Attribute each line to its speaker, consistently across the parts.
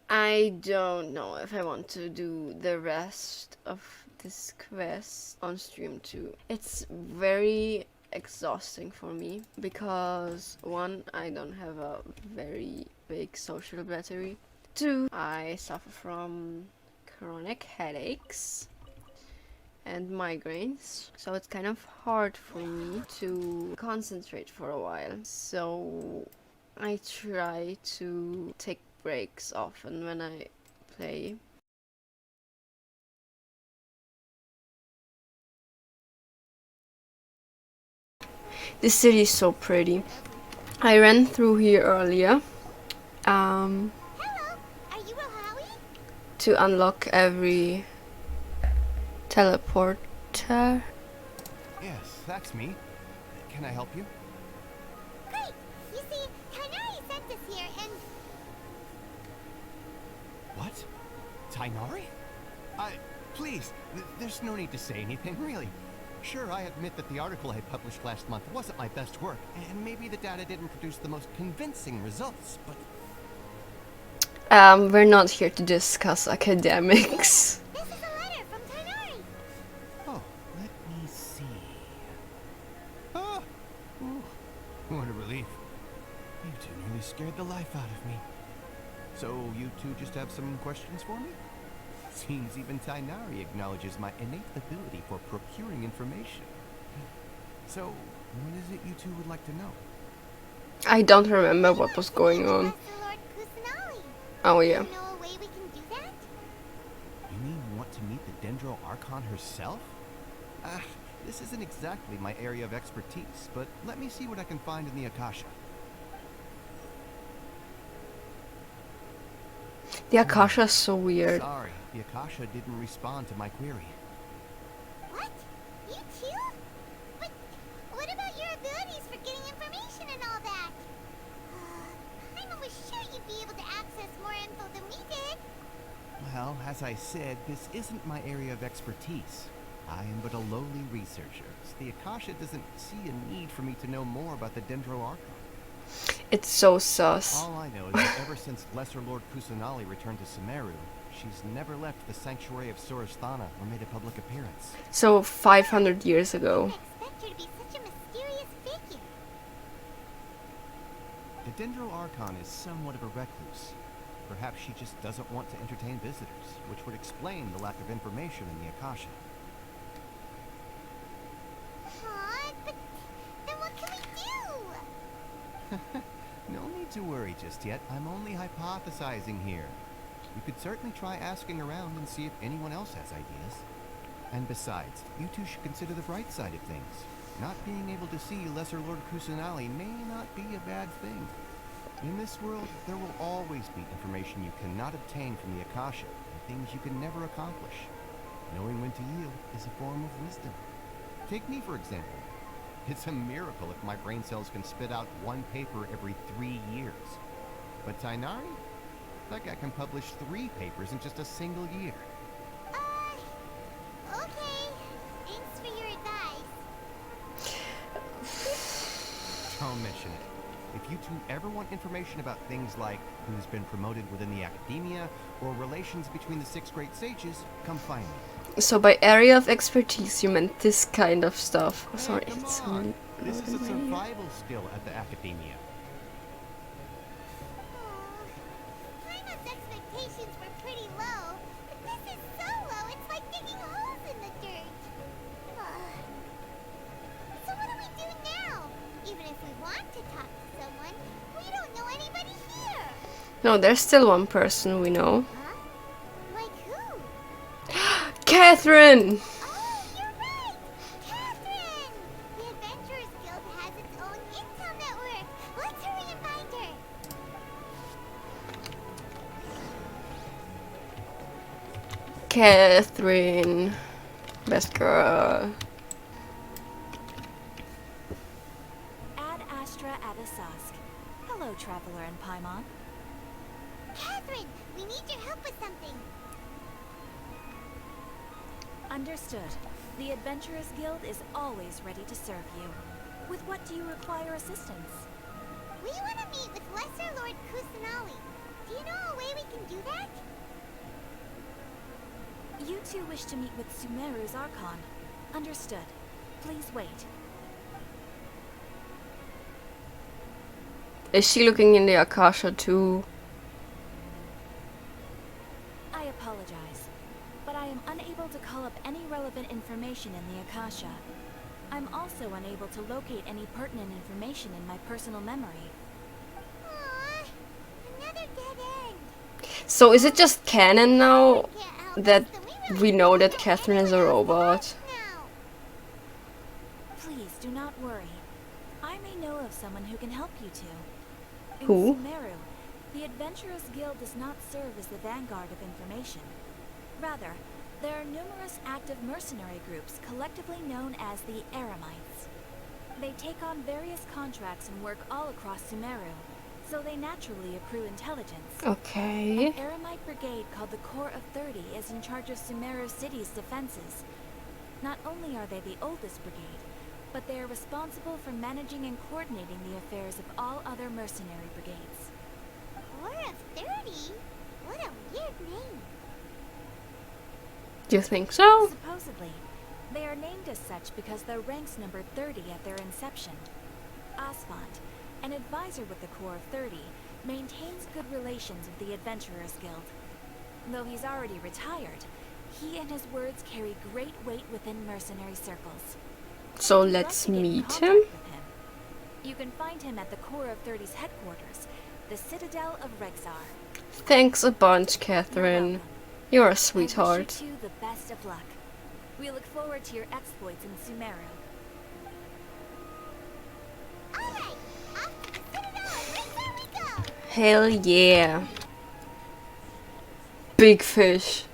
Speaker 1: I don't know if I want to do the rest of this quest on stream too. It's very exhausting for me because one, I don't have a very big social battery. Two, I suffer from chronic headaches and migraines, so it's kind of hard for me to concentrate for a while. So I try to take breaks often when I play. This city is so pretty. I ran through here earlier um,
Speaker 2: Hello, are you Rohawi?
Speaker 1: to unlock every teleporter.
Speaker 3: Yes, that's me. Can I help you?
Speaker 2: Great! You see, Tainari sent us here and...
Speaker 3: What? Tainari? Please, there's no need to say anything, really. Sure, I admit that the article I published last month wasn't my best work, and maybe the data didn't produce the most convincing results, but...
Speaker 1: We're not here to discuss academics.
Speaker 2: This is a letter from Tainari!
Speaker 3: Oh, let me see... Ah! Ooh, what a relief. You two nearly scared the life out of me. So, you two just have some questions for me? Seems even Tainari acknowledges my innate ability for procuring information. So, what is it you two would like to know?
Speaker 1: I don't remember what was going on.
Speaker 2: Lord Kusanali.
Speaker 1: Oh
Speaker 2: Do
Speaker 1: yeah.
Speaker 2: you know a way we can do that?
Speaker 3: You mean you want to meet the Dendro Archon herself? This isn't exactly my area of expertise, but let me see what I can find in the Akasha.
Speaker 1: The Akasha is so weird.
Speaker 3: Sorry, the Akasha didn't respond to my query.
Speaker 2: What? You too? But what about your abilities for getting information and all that? Paimon was sure you'd be able to access more info than we did.
Speaker 3: Well, as I said, this isn't my area of expertise. I am but a lowly researcher, so the Akasha doesn't see a need for me to know more about the Dendro Archon.
Speaker 1: It's so sus.
Speaker 3: All I know is that ever since Lesser Lord Kusanali returned to Sumeru, she's never left the Sanctuary of Surasthana or made a public appearance.
Speaker 1: So 500 years
Speaker 2: I
Speaker 1: ago.
Speaker 2: didn't expect her to be such a mysterious figure.
Speaker 3: The Dendro Archon is somewhat of a recluse. Perhaps she just doesn't want to entertain visitors, which would explain the lack of information in the Akasha.
Speaker 2: Aw, but then what can we do?
Speaker 3: No need to worry just yet. I'm only hypothesizing here. You could certainly try asking around and see if anyone else has ideas. And besides, you two should consider the bright side of things. Not being able to see Lesser Lord Kusanali may not be a bad thing. In this world, there will always be information you cannot obtain from the Akasha, and things you can never accomplish. Knowing when to yield is a form of wisdom. Take me, for example. It's a miracle if my brain cells can spit out one paper every 3 years. But Tainari? That guy can publish 3 papers in just a single year.
Speaker 2: Okay. Thanks for your advice.
Speaker 3: Don't mention it. If you two ever want information about things like who's been promoted within the academia or relations between the 6 great sages, come find me.
Speaker 1: So by area of expertise you meant this kind of stuff.
Speaker 3: Hey,
Speaker 1: Sorry,
Speaker 3: come
Speaker 1: it's
Speaker 3: on. This is a survival skill at the academia.
Speaker 2: Paimon's expectations were pretty low, but this is so low, it's like digging holes in the dirt. So what do we do now? Even if we want to talk to someone, we don't know anybody here.
Speaker 1: No, there's still one person we know.
Speaker 2: Huh? Like who?
Speaker 1: Catherine!
Speaker 2: Oh, you're right! Catherine! The Adventurers Guild has its own intel network. Let's hurry and find her.
Speaker 1: Catherine. Best girl.
Speaker 4: Ad Astra Adasask. Hello, Traveler and Paimon.
Speaker 2: Catherine, we need your help with something.
Speaker 4: Understood. The Adventurers Guild is always ready to serve you. With what do you require assistance?
Speaker 2: We want to meet with Lesser Lord Kusanali. Do you know a way we can do that?
Speaker 4: You two wish to meet with Sumeru's Archon. Understood. Please wait.
Speaker 1: Is she looking in the Akasha too?
Speaker 4: I apologize, but I am unable to call up any relevant information in the Akasha. I'm also unable to locate any pertinent information in my personal memory.
Speaker 2: Aw, another dead end.
Speaker 1: So is it just canon now
Speaker 2: Can't help
Speaker 1: that
Speaker 2: us, then
Speaker 1: we know that
Speaker 2: don't
Speaker 1: Catherine is a
Speaker 2: anyone else
Speaker 1: robot?
Speaker 2: now.
Speaker 4: Please do not worry. I may know of someone who can help you two. In
Speaker 1: Who?
Speaker 4: Sumeru, the Adventurers Guild does not serve as the vanguard of information. Rather, there are numerous active mercenary groups collectively known as the Eremites. They take on various contracts and work all across Sumeru, so they naturally accrue intelligence.
Speaker 1: Okay.
Speaker 4: An Eremite brigade called the Corps of 30 is in charge of Sumeru City's defenses. Not only are they the oldest brigade, but they are responsible for managing and coordinating the affairs of all other mercenary brigades.
Speaker 2: Corps of 30? What a weird name.
Speaker 1: Do you think so?
Speaker 4: Supposedly, they are named as such because their ranks numbered 30 at their inception. Asphalt, an advisor with the Corps of 30, maintains good relations with the Adventurers Guild. Though he's already retired, he and his words carry great weight within mercenary circles.
Speaker 1: So
Speaker 4: If you'd like
Speaker 1: let's
Speaker 4: to get in
Speaker 1: meet
Speaker 4: contact
Speaker 1: him.
Speaker 4: with him, you can find him at the Corps of 30's headquarters, the Citadel of Rexar.
Speaker 1: Thanks a bunch, Catherine.
Speaker 4: You're welcome.
Speaker 1: You're a
Speaker 4: I
Speaker 1: sweetheart.
Speaker 4: wish you two the best of luck. We look forward to your exploits in Sumeru.
Speaker 2: Alright, off to the Citadel and right where we go.
Speaker 1: Hell yeah. Big fish.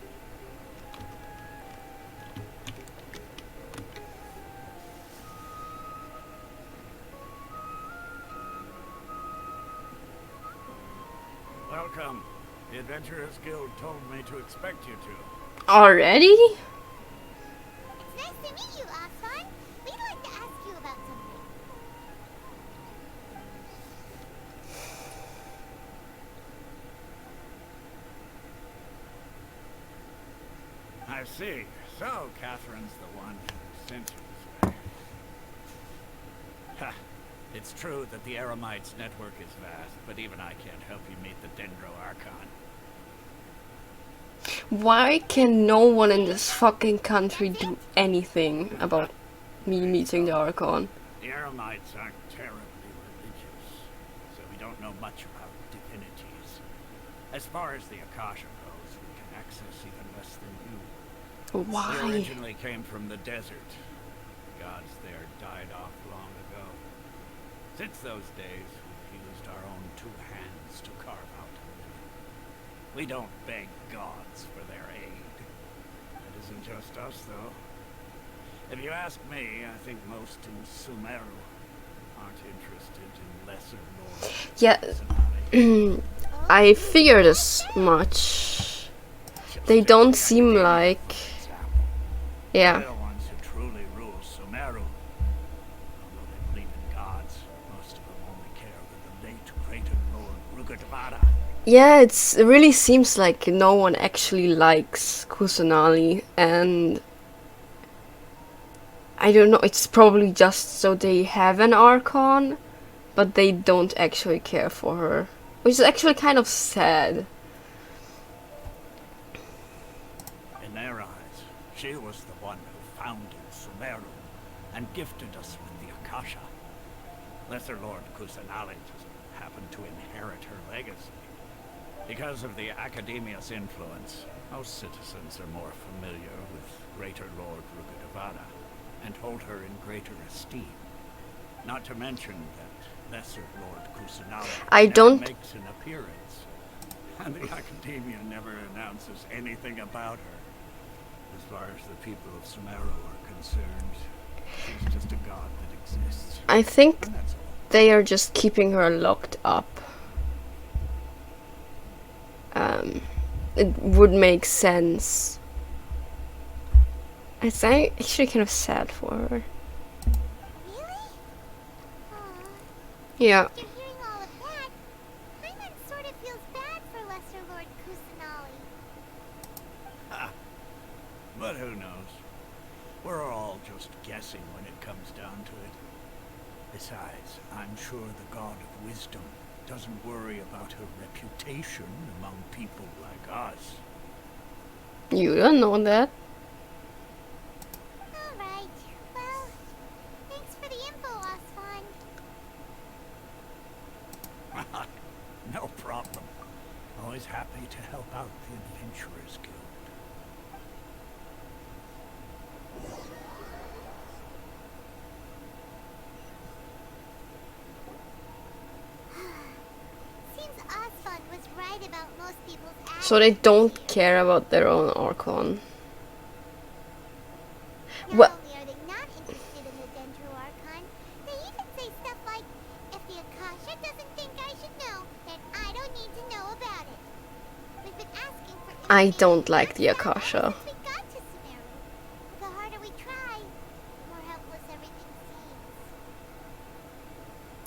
Speaker 5: Welcome. The Adventurers Guild told me to expect you two.
Speaker 1: Already?
Speaker 2: It's nice to meet you, Aslan. We'd like to ask you about something.
Speaker 5: I see. So, Catherine's the one who sent you this way. Ha! It's true that the Eremites' network is vast, but even I can't help you meet the Dendro Archon.
Speaker 1: Why can no one in this fucking country do anything about me meeting the Archon?
Speaker 5: The Eremites aren't terribly religious, so we don't know much about divinities. As far as the Akasha goes, we can access even less than you. We
Speaker 1: Why?
Speaker 5: originally came from the desert. The gods there died off long ago. Since those days, we've used our own two hands to carve out a living. We don't beg gods for their aid. It isn't just us, though. If you ask me, I think most in Sumeru aren't interested in lesser lords.
Speaker 1: Yeah,
Speaker 5: personality.
Speaker 1: I figured as much. They
Speaker 5: Just
Speaker 1: don't
Speaker 5: take the
Speaker 1: seem
Speaker 5: Academia,
Speaker 1: like...
Speaker 5: for example.
Speaker 1: Yeah.
Speaker 5: They're the ones who truly rule Sumeru. Although they believe in gods, most of them only care that the late greater Lord Rugadavada.
Speaker 1: Yeah, it really seems like no one actually likes Kusanali, and I don't know, it's probably just so they have an Archon, but they don't actually care for her, which is actually kind of sad.
Speaker 5: In their eyes, she was the one who founded Sumeru and gifted us with the Akasha. Lesser Lord Kusanali just happened to inherit her legacy. Because of the Academia's influence, most citizens are more familiar with Greater Lord Rugadavada and hold her in greater esteem. Not to mention that Lesser Lord Kusanali
Speaker 1: I
Speaker 5: never
Speaker 1: don't-
Speaker 5: makes an appearance. And the Academia never announces anything about her. As far as the people of Sumeru are concerned, she's just a god that exists.
Speaker 1: I think
Speaker 5: That's all.
Speaker 1: they are just keeping her locked up. It would make sense. It's actually kind of sad for her.
Speaker 2: Really? Aw,
Speaker 1: Yeah.
Speaker 2: after hearing all of that, Paimon sort of feels bad for Lesser Lord Kusanali.
Speaker 5: But who knows? We're all just guessing when it comes down to it. Besides, I'm sure the God of Wisdom doesn't worry about her reputation among people like us.
Speaker 1: You don't know that.
Speaker 2: Alright, well, thanks for the info, Osfon.
Speaker 5: No problem. Always happy to help out the Adventurers Guild.
Speaker 2: Seems Osfon was right about most people's actions.
Speaker 1: So they don't care about their own Archon.
Speaker 2: Not
Speaker 1: What?
Speaker 2: only are they not interested in the Dendro Archon, they even say stuff like, if the Akasha doesn't think I should know, then I don't need to know about it. We've been asking for
Speaker 1: I
Speaker 2: information
Speaker 1: don't like the
Speaker 2: about that
Speaker 1: Akasha.
Speaker 2: since we got to Sumeru. But the harder we try, the more helpless everything seems.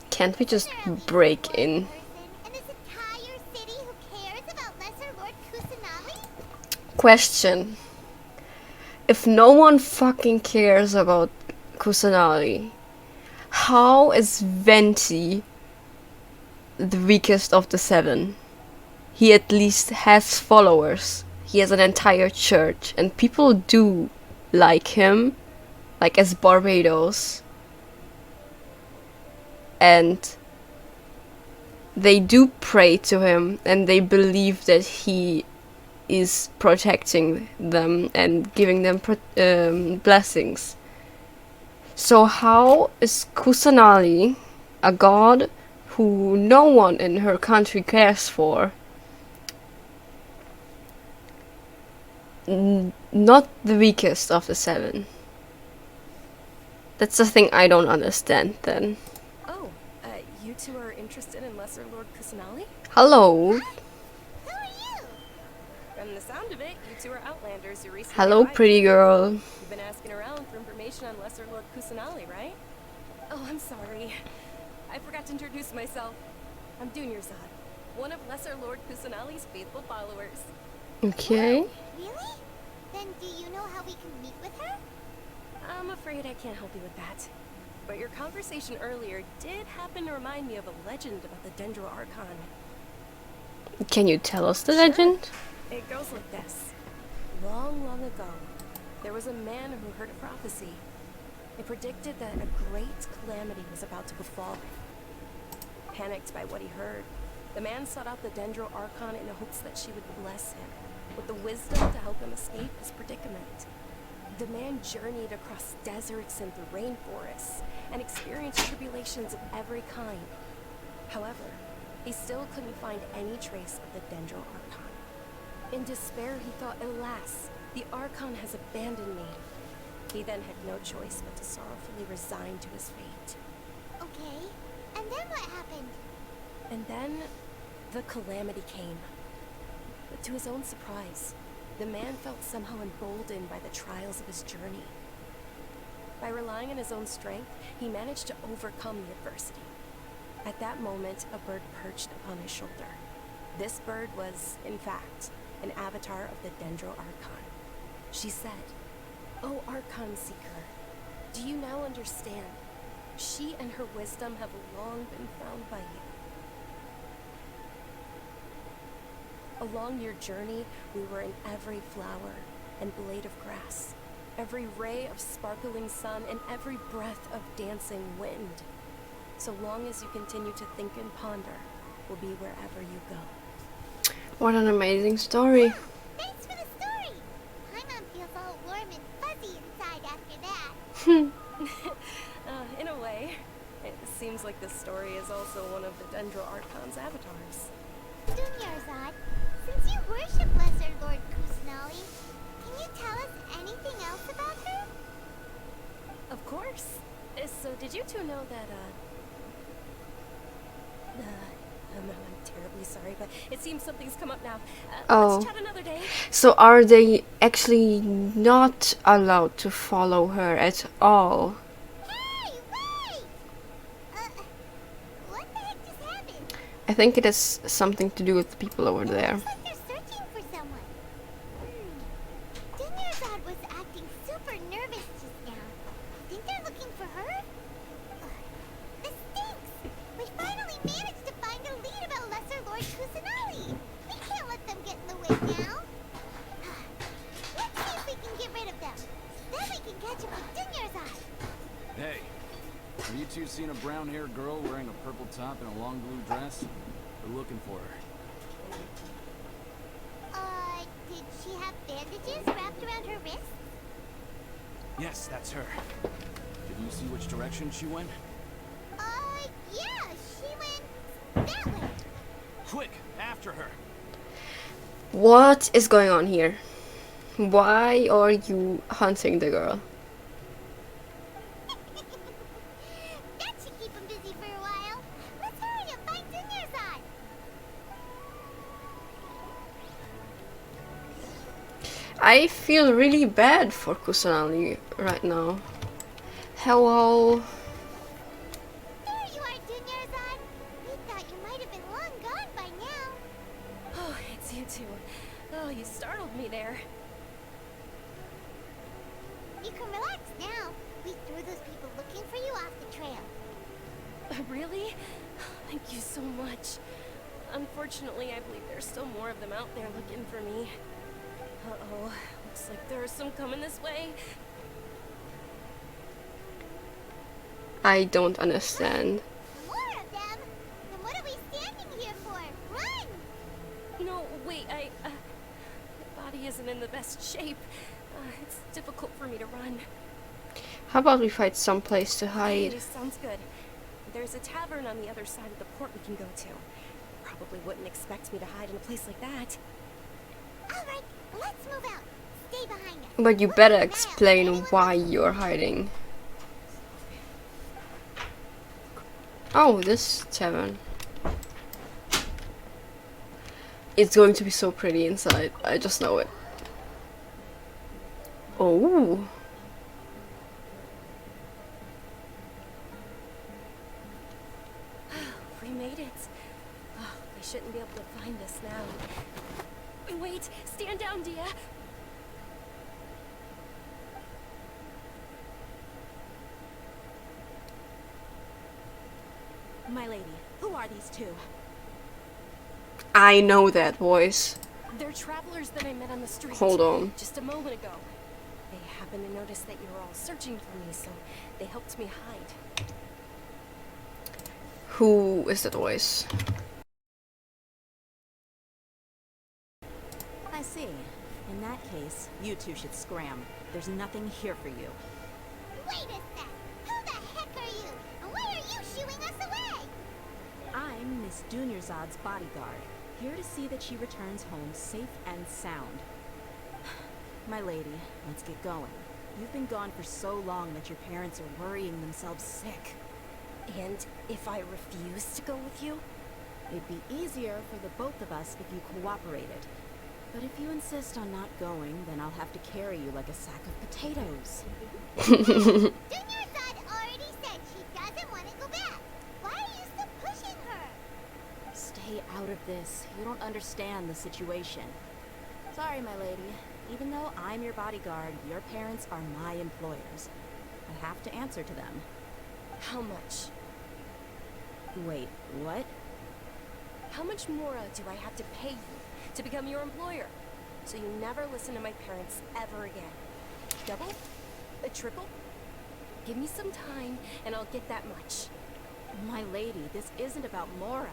Speaker 1: Can't we just
Speaker 2: Is there at least
Speaker 1: break
Speaker 2: one
Speaker 1: in?
Speaker 2: person in this entire city who cares about Lesser Lord Kusanali?
Speaker 1: Question. If no one fucking cares about Kusanagi, how is Venti the weakest of the seven? He at least has followers. He has an entire church, and people do like him, like as Barbados. And they do pray to him, and they believe that he is protecting them and giving them blessings. So how is Kusanali, a god who no one in her country cares for, not the weakest of the seven? That's the thing I don't understand then.
Speaker 6: Oh, you two are interested in Lesser Lord Kusanali?
Speaker 1: Hello.
Speaker 2: Who are you?
Speaker 6: From the sound of it, you two are Outlanders who recently
Speaker 1: Hello,
Speaker 6: arrived.
Speaker 1: pretty girl.
Speaker 6: You've been asking around for information on Lesser Lord Kusanali, right? Oh, I'm sorry. I forgot to introduce myself. I'm Dunyarzad, one of Lesser Lord Kusanali's faithful followers.
Speaker 1: Okay.
Speaker 2: Really? Then do you know how we can meet with her?
Speaker 6: I'm afraid I can't help you with that. But your conversation earlier did happen to remind me of a legend about the Dendro Archon.
Speaker 1: Can you tell us the
Speaker 6: Sure.
Speaker 1: legend?
Speaker 6: It goes like this. Long, long ago, there was a man who heard a prophecy. It predicted that a great calamity was about to befall him. Panicked by what he heard, the man sought out the Dendro Archon in hopes that she would bless him with the wisdom to help him escape his predicament. The man journeyed across deserts and through rainforests and experienced tribulations of every kind. However, he still couldn't find any trace of the Dendro Archon. In despair, he thought, alas, the Archon has abandoned me. He then had no choice but to sorrowfully resign to his fate.
Speaker 2: Okay. And then what happened?
Speaker 6: And then, the calamity came. But to his own surprise, the man felt somehow emboldened by the trials of his journey. By relying on his own strength, he managed to overcome the adversity. At that moment, a bird perched upon his shoulder. This bird was, in fact, an avatar of the Dendro Archon. She said, "O Archon Seeker, do you now understand? She and her wisdom have long been found by you. Along your journey, we were in every flower and blade of grass, every ray of sparkling sun, and every breath of dancing wind. So long as you continue to think and ponder, we'll be wherever you go."
Speaker 1: What an amazing story.
Speaker 2: Thanks for the story. Paimon feels all warm and fuzzy inside after that.
Speaker 6: In a way, it seems like this story is also one of the Dendro Archon's avatars.
Speaker 2: Dunyarzad, since you worship Lesser Lord Kusanali, can you tell us anything else about her?
Speaker 6: Of course. So did you two know that, I'm terribly sorry, but it seems something's come up now.
Speaker 1: Oh.
Speaker 6: Let's chat another day.
Speaker 1: So are they actually not allowed to follow her at all?
Speaker 2: Hey, wait! What the heck just happened?
Speaker 1: I think it has something to do with the people over there.
Speaker 2: Looks like they're searching for someone. Dunyarzad was with now. Let's see if we can get rid of them. Then we can catch up with Dunya's eye.
Speaker 7: Hey, have you two seen a brown-haired girl wearing a purple top and a long blue dress? We're looking for her.
Speaker 2: Did she have bandages wrapped around her wrists?
Speaker 7: Yes, that's her. Did you see which direction she went?
Speaker 2: Yeah, she went that way.
Speaker 7: Quick, after her.
Speaker 1: What is going on here? Why are you hunting the girl?
Speaker 2: That should keep him busy for a while. Let's hurry and find Dunya's eye.
Speaker 1: I feel really bad for Kusanali right now. Hello.
Speaker 2: There you are, Dunya's eye. We thought you might have been long gone by now.
Speaker 6: Oh, it's you two. Oh, you startled me there.
Speaker 2: You can relax now. We threw those people looking for you off the trail.
Speaker 6: Really? Thank you so much. Unfortunately, I believe there's still more of them out there looking for me. Uh-oh. Looks like there are some coming this way.
Speaker 1: I don't understand.
Speaker 2: More of them? Then what are we standing here for? Run!
Speaker 6: No, wait, my body isn't in the best shape. It's difficult for me to run.
Speaker 1: How about we find some place to hide?
Speaker 6: Hey, sounds good. There's a tavern on the other side of the port we can go to. Probably wouldn't expect me to hide in a place like that.
Speaker 2: Alright, let's move out. Stay behind us.
Speaker 1: But you better explain why you're hiding. Oh, this tavern. It's going to be so pretty inside. I just know it. Oh.
Speaker 6: We made it. Oh, they shouldn't be able to find us now. Wait, stand down, Dia. My lady, who are these two?
Speaker 1: I know that voice.
Speaker 6: They're travelers that I met on the street.
Speaker 1: Hold on.
Speaker 6: Just a moment ago. They happened to notice that you were all searching for me, so they helped me hide.
Speaker 1: Who is that voice?
Speaker 8: I see. In that case, you two should scram. There's nothing here for you.
Speaker 2: Wait a sec. Who the heck are you? And why are you shooing us away?
Speaker 8: I'm Miss Dunyarzad's bodyguard, here to see that she returns home safe and sound. My lady, let's get going. You've been gone for so long that your parents are worrying themselves sick.
Speaker 6: And if I refuse to go with you?
Speaker 8: It'd be easier for the both of us if you cooperated. But if you insist on not going, then I'll have to carry you like a sack of potatoes.
Speaker 2: Dunyarzad already said she doesn't want to go back. Why are you still pushing her?
Speaker 8: Stay out of this. You don't understand the situation. Sorry, my lady. Even though I'm your bodyguard, your parents are my employers. I have to answer to them.
Speaker 6: How much?
Speaker 8: Wait, what?
Speaker 6: How much more do I have to pay you to become your employer? So you never listen to my parents ever again. Double? A triple? Give me some time and I'll get that much.
Speaker 8: My lady, this isn't about Mora.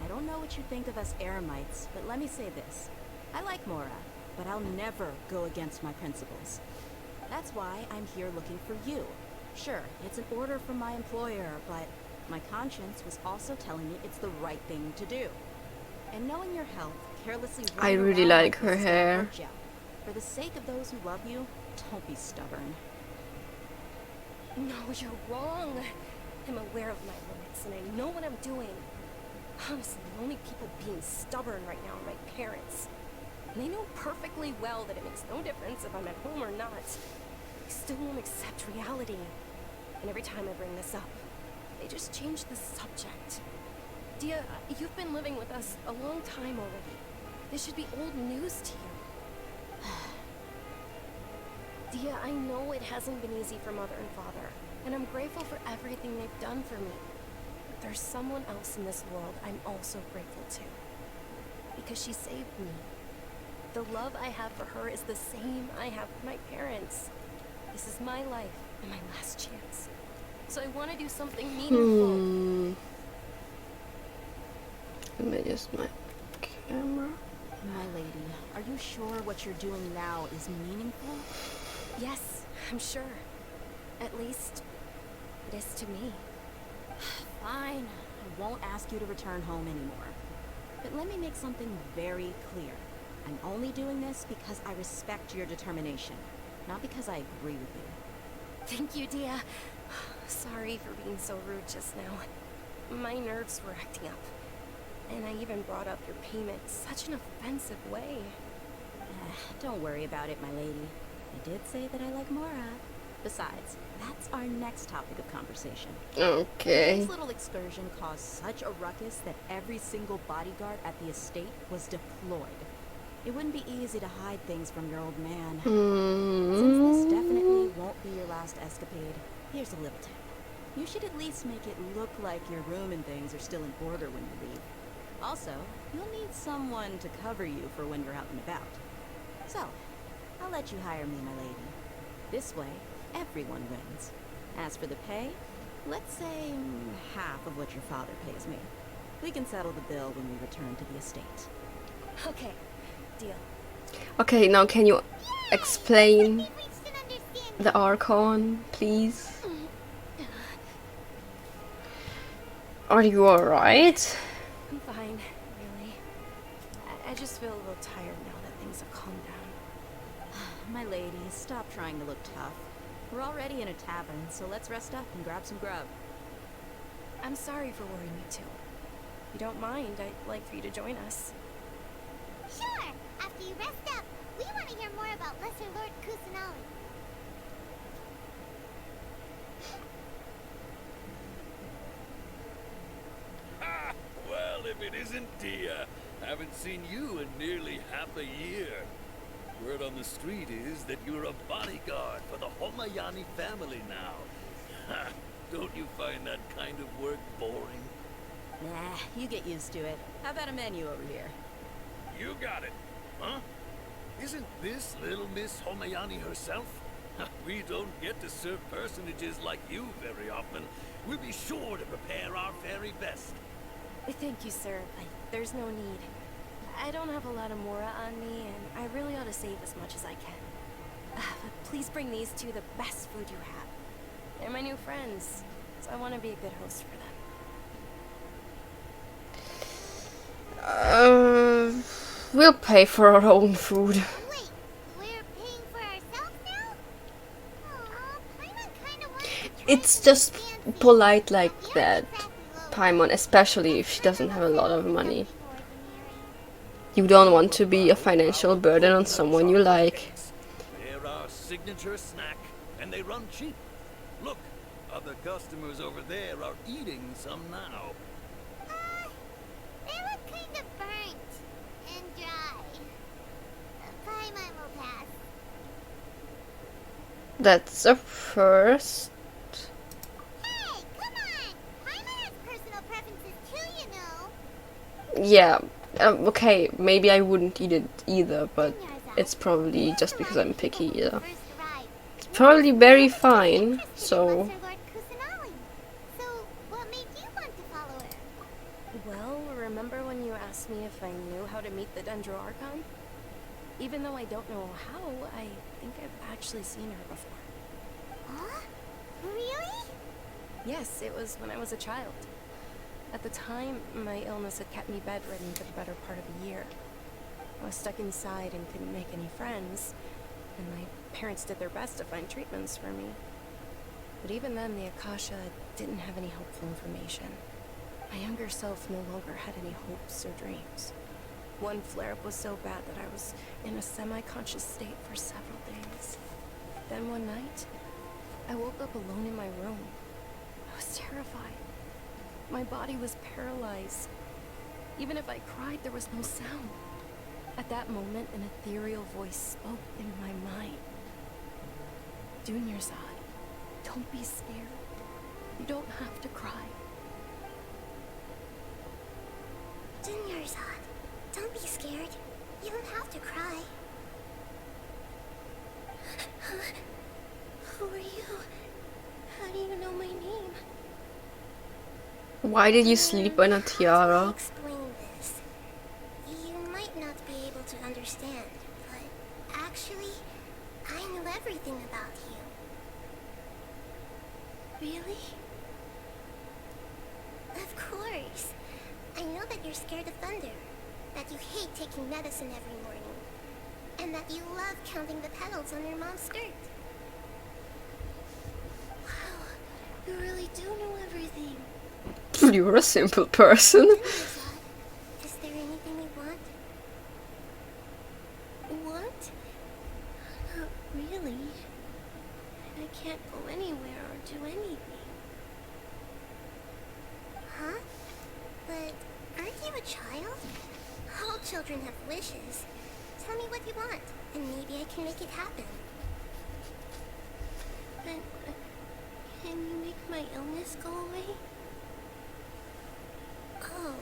Speaker 8: I don't know what you think of us Eremites, but let me say this. I like Mora, but I'll never go against my principles. That's why I'm here looking for you. Sure, it's an order from my employer, but my conscience was also telling me it's the right thing to do. And knowing your health, carelessly
Speaker 1: I
Speaker 8: running
Speaker 1: really
Speaker 8: around
Speaker 1: like
Speaker 8: this
Speaker 1: her
Speaker 8: is gonna
Speaker 1: hair.
Speaker 8: hurt you. For the sake of those who love you, don't be stubborn.
Speaker 6: No, you're wrong. I'm aware of my limits and I know what I'm doing. Honestly, the only people being stubborn right now are my parents. And they know perfectly well that it makes no difference if I'm at home or not. They still won't accept reality. And every time I bring this up, they just change the subject. Dia, you've been living with us a long time already. This should be old news to you. Dia, I know it hasn't been easy for Mother and Father, and I'm grateful for everything they've done for me. But there's someone else in this world I'm also grateful to. because she saved me. The love I have for her is the same I have for my parents. This is my life and my last chance. So I want to do something meaningful.
Speaker 1: Let me adjust my camera.
Speaker 8: My lady, are you sure what you're doing now is meaningful?
Speaker 6: Yes, I'm sure. At least, it is to me.
Speaker 8: Fine. I won't ask you to return home anymore. But let me make something very clear. I'm only doing this because I respect your determination, not because I agree with you.
Speaker 6: Thank you, Dia. Sorry for being so rude just now. My nerves were acting up. And I even brought up your payment such an offensive way.
Speaker 8: Don't worry about it, my lady. I did say that I like Mora. Besides, that's our next topic of conversation.
Speaker 1: Okay.
Speaker 8: This little excursion caused such a ruckus that every single bodyguard at the estate was deployed. It wouldn't be easy to hide things from your old man. Since this definitely won't be your last escapade, here's a little tip. You should at least make it look like your room and things are still in order when you leave. Also, you'll need someone to cover you for when you're out and about. So, I'll let you hire me, my lady. This way, everyone wins. As for the pay, let's say half of what your father pays me. We can settle the bill when we return to the estate.
Speaker 6: Okay, deal.
Speaker 1: Okay, now can you explain
Speaker 2: We've reached an understanding.
Speaker 1: the Archon, please? Are you alright?
Speaker 6: I'm fine, really. I just feel a little tired now that things have calmed down.
Speaker 8: My lady, stop trying to look tough. We're already in a tavern, so let's rest up and grab some grub.
Speaker 6: I'm sorry for worrying you too. If you don't mind, I'd like for you to join us.
Speaker 2: Sure. After you rest up, we want to hear more about Lesser Lord Kusanali.
Speaker 9: Ah, well, if it isn't Dia. Haven't seen you in nearly half a year. Word on the street is that you're a bodyguard for the Homayani family now. Ha! Don't you find that kind of work boring?
Speaker 8: Nah, you get used to it. How about a menu over here?
Speaker 9: You got it, huh? Isn't this little Miss Homayani herself? We don't get to serve personages like you very often. We'll be sure to prepare our very best.
Speaker 6: Thank you, sir, but there's no need. I don't have a lot of Mora on me, and I really ought to save as much as I can. But please bring these two the best food you have. They're my new friends, so I want to be a good host for them.
Speaker 1: We'll pay for our own food.
Speaker 2: Wait, we're paying for ourselves now? Aw, Paimon kinda wants to try
Speaker 1: It's
Speaker 2: something
Speaker 1: just
Speaker 2: fancy,
Speaker 1: polite like
Speaker 2: but we
Speaker 1: that,
Speaker 2: aren't exactly low.
Speaker 1: Paimon, especially if she doesn't have a lot of money.
Speaker 2: Something ordinary.
Speaker 1: You don't want to be a financial burden on someone you like.
Speaker 9: They're our signature snack, and they run cheap. Look, other customers over there are eating some now.
Speaker 2: They look kind of burnt and dry. Paimon will pass.
Speaker 1: That's a first.
Speaker 2: Hey, come on! Paimon has personal preferences too, you know.
Speaker 1: Yeah, okay, maybe I wouldn't eat it either, but it's probably just because I'm picky, yeah.
Speaker 2: First arrived.
Speaker 1: It's probably very fine, so...
Speaker 2: Lesser Lord Kusanali. So, what made you want to follow her?
Speaker 6: Well, remember when you asked me if I knew how to meet the Dendro Archon? Even though I don't know how, I think I've actually seen her before.
Speaker 2: Huh? Really?
Speaker 6: Yes, it was when I was a child. At the time, my illness had kept me bedridden for the better part of a year. I was stuck inside and couldn't make any friends, and my parents did their best to find treatments for me. But even then, the Akasha didn't have any helpful information. My younger self no longer had any hopes or dreams. One flare-up was so bad that I was in a semi-conscious state for several days. Then one night, I woke up alone in my room. I was terrified. My body was paralyzed. Even if I cried, there was no sound. At that moment, an ethereal voice spoke in my mind. Dunyarzad, don't be scared. You don't have to cry.
Speaker 2: Dunyarzad, don't be scared. scared. You don't have to cry. Who are you? How do you know my name?
Speaker 1: Why did you sleep in a tiara?
Speaker 2: How do I explain this? You might not be able to understand, but actually, I knew everything about you. Really? Of course. I know that you're scared of thunder, that you hate taking medicine every morning, and that you love counting the petals on your mom's skirt. Wow, you really do know everything.
Speaker 1: You're a simple person.
Speaker 2: Is there anything we want? Want? Not really. I can't go anywhere or do anything. Huh? But aren't you a child? All children have wishes. Tell me what you want, and maybe I can make it happen. But can you make my illness go away? Oh.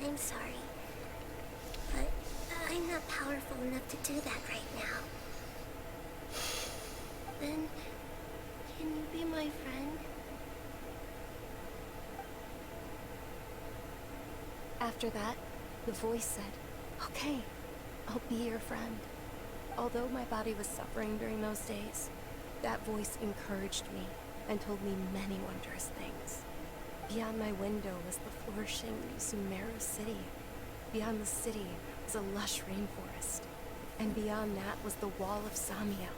Speaker 2: I'm sorry. But I'm not powerful enough to do that right now. Then, can you be my friend?
Speaker 6: After that, the voice said, "Okay, I'll be your friend." Although my body was suffering during those days, that voice encouraged me and told me many wondrous things. Beyond my window was the flourishing Sumeru City. Beyond the city was a lush rainforest. And beyond that was the wall of Samia,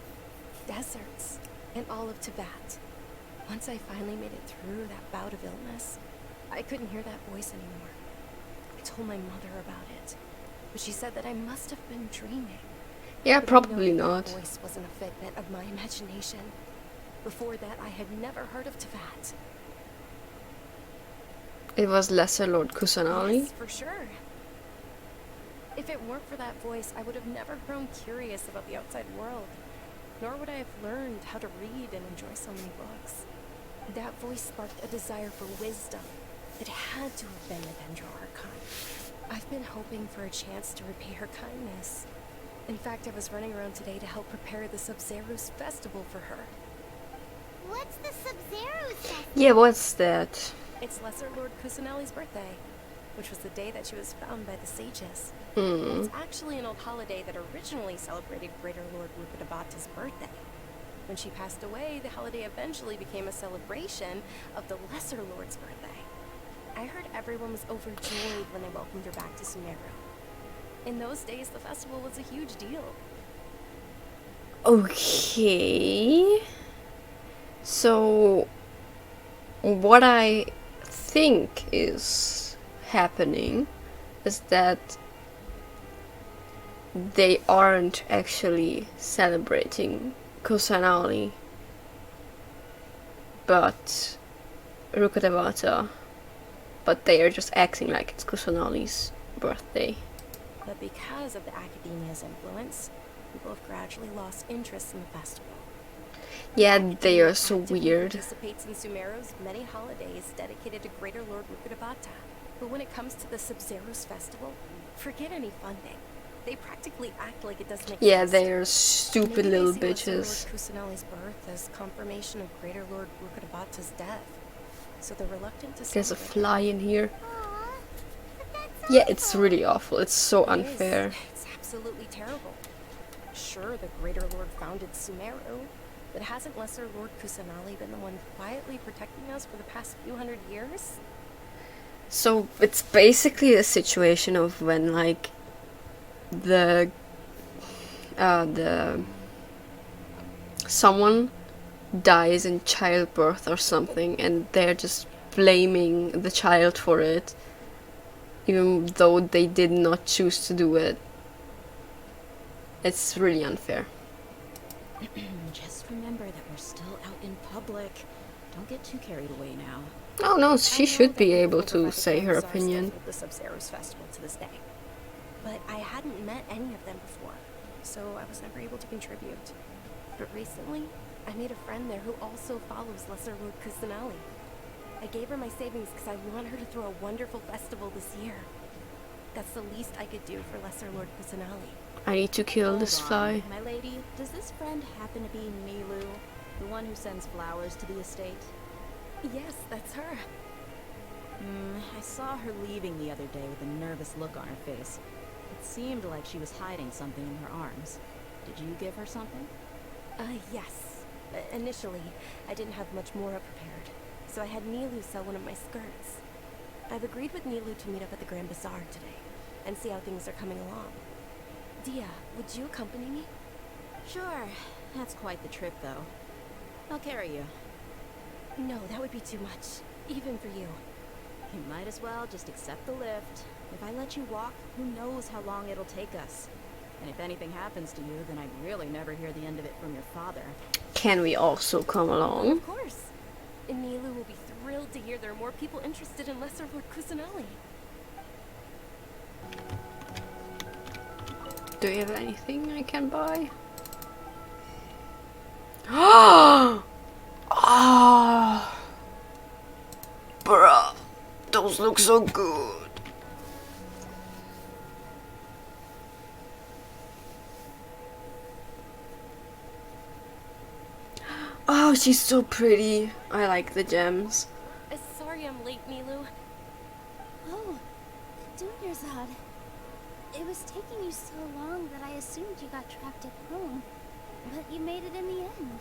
Speaker 6: deserts, and all of Tibet. Once I finally made it through that bout of illness, I couldn't hear that voice anymore. I told my mother about it, but she said that I must have been dreaming.
Speaker 1: Yeah,
Speaker 6: But I know
Speaker 1: probably
Speaker 6: that
Speaker 1: not.
Speaker 6: That voice wasn't a figment of my imagination. Before that, I had never heard of Tibet.
Speaker 1: It was Lesser Lord Kusanali.
Speaker 6: Yes, for sure. If it weren't for that voice, I would have never grown curious about the outside world, nor would I have learned how to read and enjoy so many books. That voice sparked a desire for wisdom. It had to have been the Dendro Archon. I've been hoping for a chance to repay her kindness. In fact, I was running around today to help prepare the Sub-Zero's festival for her.
Speaker 2: What's the Sub-Zero festival?
Speaker 1: Yeah, what's that?
Speaker 6: It's Lesser Lord Kusanali's birthday, which was the day that she was found by the sages.
Speaker 1: Hmm.
Speaker 6: It's actually an old holiday that originally celebrated Greater Lord Rukkhadevata's birthday. When she passed away, the holiday eventually became a celebration of the Lesser Lord's birthday. I heard everyone was overjoyed when they welcomed her back to Sumeru. In those days, the festival was a huge deal.
Speaker 1: Okay. So, what I think is happening is that they aren't actually celebrating Kusanali, but Rukkhadevata, but they are just acting like it's Kusanali's birthday.
Speaker 6: But because of the academia's influence, people have gradually lost interest in the festival.
Speaker 1: Yeah, they are so
Speaker 6: Actively
Speaker 1: weird.
Speaker 6: Participates in Sumeru's many holidays dedicated to Greater Lord Rukkhadevata. But when it comes to the Sub-Zero's festival, forget any funding. They practically act like it doesn't exist.
Speaker 1: Yeah, they are stupid
Speaker 6: Maybe
Speaker 1: little
Speaker 6: they see Lesser
Speaker 1: bitches.
Speaker 6: Lord Kusanali's birth as confirmation of Greater Lord Rukkhadevata's death. So they're reluctant to
Speaker 1: There's a
Speaker 6: celebrate.
Speaker 1: fly in here.
Speaker 2: Aw, but that's
Speaker 1: Yeah, it's
Speaker 2: awful.
Speaker 1: really awful. It's so
Speaker 6: It is.
Speaker 1: unfair.
Speaker 6: It's absolutely terrible. Sure, the Greater Lord founded Sumeru, but hasn't Lesser Lord Kusanali been the one quietly protecting us for the past few hundred years?
Speaker 1: So it's basically a situation of when like the someone dies in childbirth or something, and they're just blaming the child for it, even though they did not choose to do it. It's really unfair.
Speaker 8: Just remember that we're still out in public. Don't get too carried away now.
Speaker 1: Oh no,
Speaker 6: I
Speaker 1: she
Speaker 6: know
Speaker 1: should
Speaker 6: that
Speaker 1: be
Speaker 6: people
Speaker 1: able
Speaker 6: over by
Speaker 1: to
Speaker 6: the
Speaker 1: say her
Speaker 6: Grand Bazaar still
Speaker 1: opinion.
Speaker 6: hold the Sub-Zero's festival to this day. But I hadn't met any of them before, so I was never able to contribute. But recently, I made a friend there who also follows Lesser Lord Kusanali. I gave her my savings because I want her to throw a wonderful festival this year. That's the least I could do for Lesser Lord Kusanali.
Speaker 1: I need to kill
Speaker 8: Hold
Speaker 1: this
Speaker 8: on,
Speaker 1: fly.
Speaker 8: my lady, does this friend happen to be Milu, the one who sends flowers to the estate?
Speaker 6: Yes, that's her.
Speaker 8: I saw her leaving the other day with a nervous look on her face. It seemed like she was hiding something in her arms. Did you give her something?
Speaker 6: Yes. Initially, I didn't have much Mora prepared, so I had Nilu sell one of my skirts. I've agreed with Nilu to meet up at the Grand Bazaar today, and see how things are coming along. Dia, would you accompany me?
Speaker 8: Sure. That's quite the trip, though. I'll carry you.
Speaker 6: No, that would be too much, even for you.
Speaker 8: You might as well just accept the lift. If I let you walk, who knows how long it'll take us. And if anything happens to you, then I'd really never hear the end of it from your father.
Speaker 1: Can we also come along?
Speaker 6: Of course. And Nilu will be thrilled to hear there are more people interested in Lesser Lord Kusanali.
Speaker 1: Do you have anything I can buy? Ah, bruh, those look so good. Oh, she's so pretty. I like the gems.
Speaker 6: Sorry I'm late, Nilu.
Speaker 2: Oh, Dunyarzad. It was taking you so long that I assumed you got trapped at home. But you made it in the end.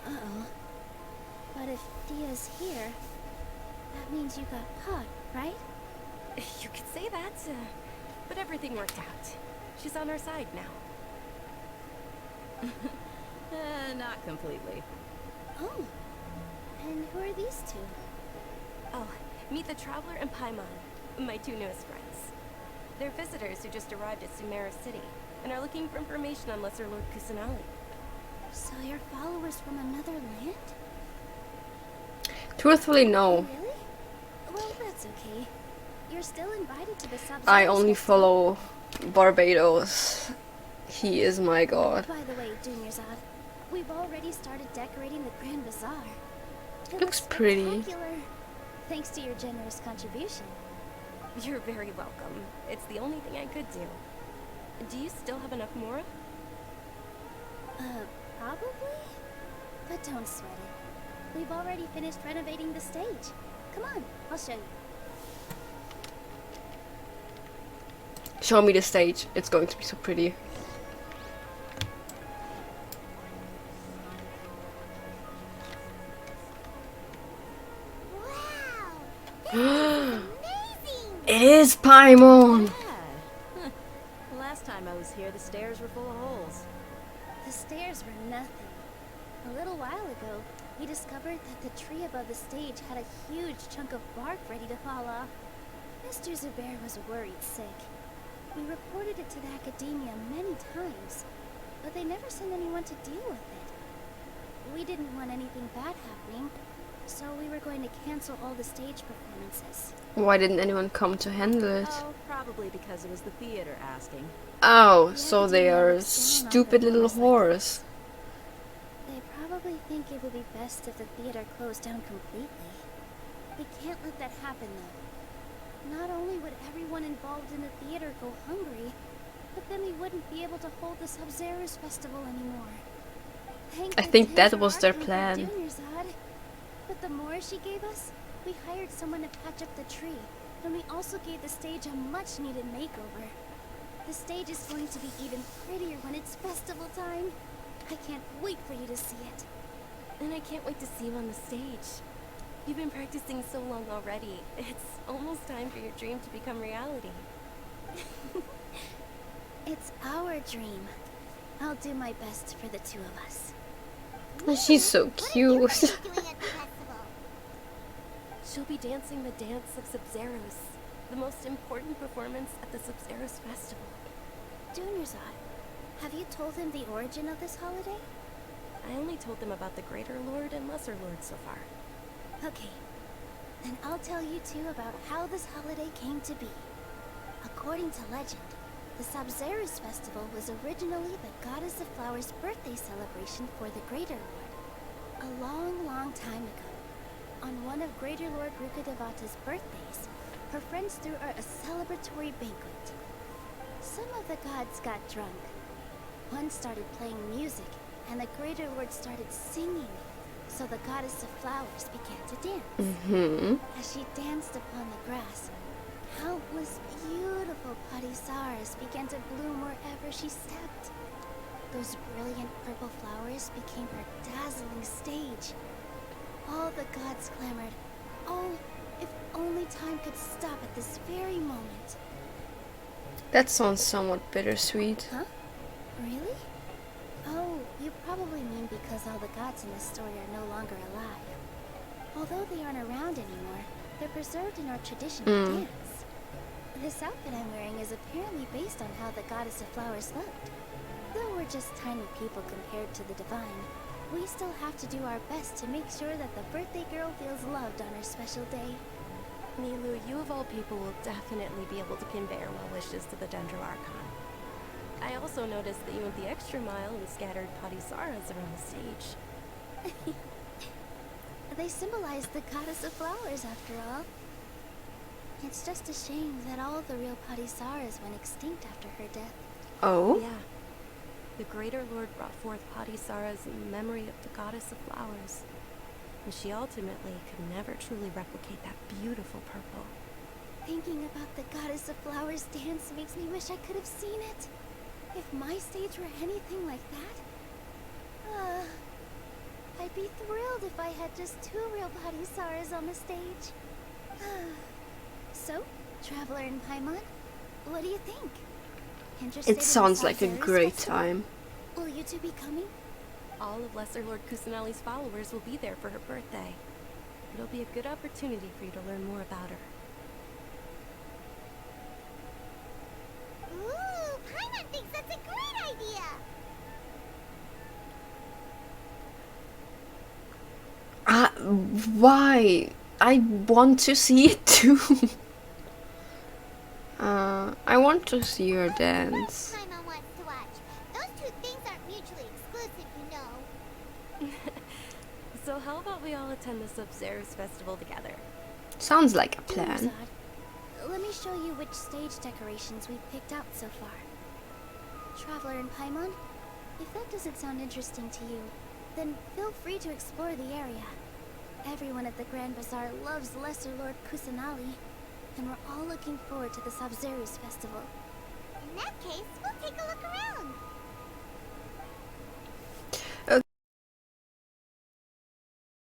Speaker 2: Uh-oh. But if Dia's here, that means you got caught, right?
Speaker 6: You could say that, but everything worked out. She's on our side now.
Speaker 8: Not completely.
Speaker 2: Oh. And who are these two?
Speaker 6: Oh, meet the Traveler and Paimon, my two newest friends. They're visitors who just arrived at Sumeru City, and are looking for information on Lesser Lord Kusanali.
Speaker 2: So you're followers from another land?
Speaker 1: Truthfully, no.
Speaker 2: Really? Well, that's okay. You're still invited to the sub.
Speaker 1: I only follow Barbados. He is my god.
Speaker 2: By the way, Dunyarzad, we've already started decorating the Grand Bazaar. It
Speaker 1: Looks pretty.
Speaker 2: spectacular, thanks to your generous contribution.
Speaker 6: You're very welcome. It's the only thing I could do. Do you still have enough Mora?
Speaker 2: Probably? But don't sweat it. We've already finished renovating the stage. Come on, I'll show you.
Speaker 1: Show me the stage. It's going to be so pretty.
Speaker 2: Wow! This is amazing!
Speaker 1: It is Paimon!
Speaker 8: Yeah. The last time I was here, the stairs were full of holes.
Speaker 2: The stairs were nothing. A little while ago, we discovered that the tree above the stage had a huge chunk of bark ready to fall off. Mr. Zubair was worried sick. We reported it to the academia many times, but they never sent anyone to deal with it. We didn't want anything bad happening, so we were going to cancel all the stage performances.
Speaker 1: Why didn't anyone come to handle it?
Speaker 8: Oh, probably because it was the theater asking.
Speaker 1: Oh,
Speaker 2: The
Speaker 1: so they
Speaker 2: academia
Speaker 1: are
Speaker 2: looks down on
Speaker 1: stupid little
Speaker 2: performers like
Speaker 1: whores.
Speaker 2: They probably think it would be best if the theater closed down completely. We can't let that happen, though. Not only would everyone involved in the theater go hungry, but then we wouldn't be able to hold the Sub-Zero's festival anymore. Thank
Speaker 1: I
Speaker 2: the
Speaker 1: think that
Speaker 2: Tenor
Speaker 1: was their
Speaker 2: Archon for
Speaker 1: plan.
Speaker 2: Dunyarzad. But the more she gave us, we hired someone to patch up the tree, and we also gave the stage a much-needed makeover. The stage is going to be even prettier when it's festival time. I can't wait for you to see it.
Speaker 6: And I can't wait to see you on the stage. You've been practicing so long already. It's almost time for your dream to become reality.
Speaker 2: It's our dream. I'll do my best for the two of us.
Speaker 1: Oh, she's so cute.
Speaker 2: Doing at the festival?
Speaker 6: She'll be dancing the dance of Sub-Zeros, the most important performance at the Sub-Zeros festival.
Speaker 2: Dunyarzad, have you told him the origin of this holiday?
Speaker 6: I only told them about the Greater Lord and Lesser Lord so far.
Speaker 2: Okay, then I'll tell you two about how this holiday came to be. According to legend, the Sub-Zeros festival was originally the Goddess of Flowers' birthday celebration for the Greater Lord. A long, long time ago, on one of Greater Lord Rukadevata's birthdays, her friend friends threw a celebratory banquet. Some of the gods got drunk. One started playing music, and the Greater Lord started singing. So the goddess of flowers began to dance. As she danced upon the grass, countless beautiful padisaras began to bloom wherever she stepped. Those brilliant purple flowers became her dazzling stage. All the gods clamored, "Oh, if only time could stop at this very moment."
Speaker 1: That sounds somewhat bittersweet.
Speaker 2: Huh? Really? Oh, you probably mean because all the gods in this story are no longer alive. Although they aren't around anymore, they're preserved in our tradition of dance. This outfit I'm wearing is apparently based on how the goddess of flowers looked. Though we're just tiny people compared to the divine, we still have to do our best to make sure that the birthday girl feels loved on her special day.
Speaker 6: Nilu, you of all people will definitely be able to convey our well wishes to the Dendro Archon. I also noticed that you went the extra mile and scattered padisaras around the stage.
Speaker 2: They symbolize the goddess of flowers, after all. It's just a shame that all the real padisaras went extinct after her death.
Speaker 1: Oh?
Speaker 6: Yeah. The Greater Lord brought forth padisaras in memory of the goddess of flowers. And she ultimately could never truly replicate that beautiful purple.
Speaker 2: Thinking about the goddess of flowers dance makes me wish I could have seen it. If my stage were anything like that, I'd be thrilled if I had just 2 real padisaras on the stage. So, Traveler and Paimon, what do you think? Interested
Speaker 1: It sounds like a
Speaker 2: in the
Speaker 1: great
Speaker 2: festival?
Speaker 1: time.
Speaker 2: Will you two be coming?
Speaker 6: All of Lesser Lord Kusanali's followers will be there for her birthday. It'll be a good opportunity for you to learn more about her.
Speaker 2: Ooh, Paimon thinks that's a great idea!
Speaker 1: Why? I want to see it too. I want to see her dance.
Speaker 2: Paimon wants to watch. Those 2 things aren't mutually exclusive, you know.
Speaker 6: So how about we all attend the Sub-Zero's festival together?
Speaker 1: Sounds like a
Speaker 2: Zod,
Speaker 1: plan.
Speaker 2: let me show you which stage decorations we've picked out so far. Traveler and Paimon, if that doesn't sound interesting to you, then feel free to explore the area. Everyone at the Grand Bazaar loves Lesser Lord Kusanali, and we're all looking forward to the Sub-Zero's festival. In that case, we'll take a look around.